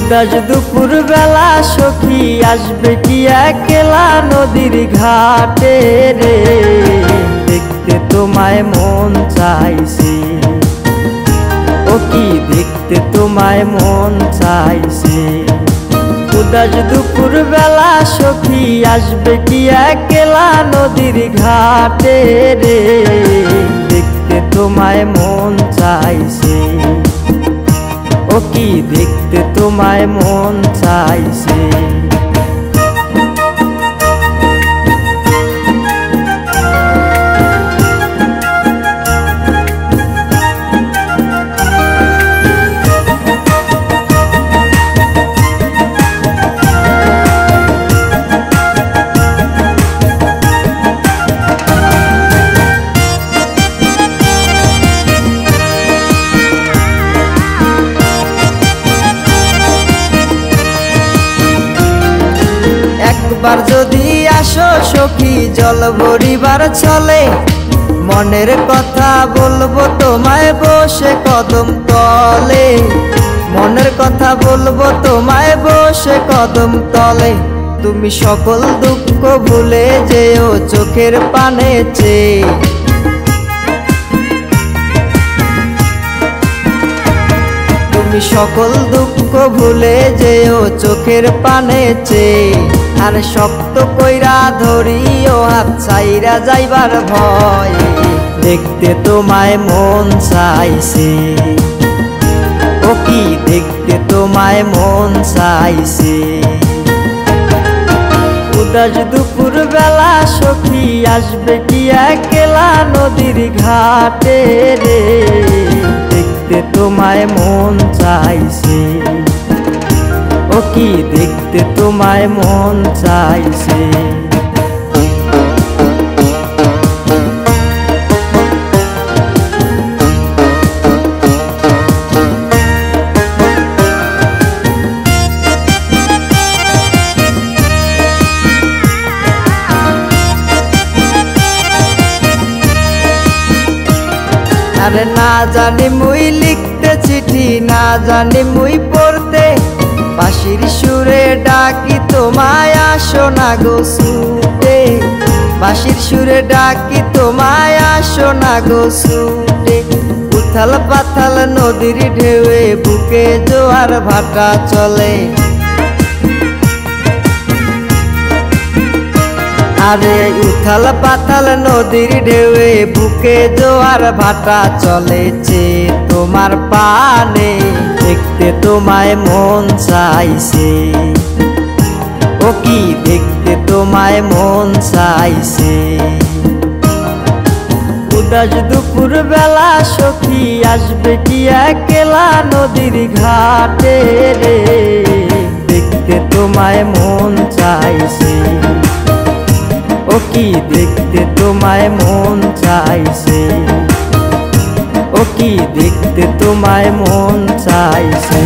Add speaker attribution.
Speaker 1: উদাস দুপুর বেলা সখী আসবে কি একলা নদীর ঘাটে রে, দেখতে তোমায় মন চাইছে। ও কি দেখতে তোমায় মন চাইছে। উদাস দুপুর বেলা সখী আসবে কি একলা নদীর ঘাটে রে, দেখতে তোমায় মন চাইছে। ও কি দেখতে তোমায় মন চাইছে। একবার যদি আসো সখী জল ভরিবার চলে, মনের কথা বলবো তোমায় বসে কদম তলে। মনের কথা বলবো তোমায় বসে কদম তলে। তুমি সকল দুঃখ ভুলে যেও চোখের পানে চেয়ে। তুমি সকল দুঃখ ভুলে যেও চোখের পানে চেয়ে। আর শক্ত কইরা ধরিও হাত ছাইরা যাইবার ভয়, দেখতে তোমায় মন চাইছে। ও কি দেখতে তোমায় মন চাইছে। উদাস দুপুর বেলা সখী আসবে কি একলা নদীর ঘাটে রে, দেখতে তোমায় মন চাইছে। ও কি দেখতে তোমায় মন চাইছে। আরে না জানি মুই লিখতে চিঠি, না জানি মুই পড়তে, বাঁশির সুরে ডাকি তোমায় আসো না গো ছুটে। বাঁশির সুরে ডাকি তোমায় আসো না গো ছুটে। উথাল পাথাল নদীর ঢেউয়ে বুকে জোয়ার ভাটা চলে। আরে উথাল পাথাল নদীর ঢেউয়ে বুকে জোয়ার ভাটা চলেছে তোমার পানে, দেখতে তোমায় মন চাইছে। ও কি দেখতে তোমায় মন চাইছে। উদাস দুপুর বেলা সখী আসবে কি একলা নদীর ঘাটে রে, দেখতে তোমায় মন চাইছে। ও কি দেখতে তোমায় মন চাইছে। ও কি দেখতে তোমায় মন চাইছে।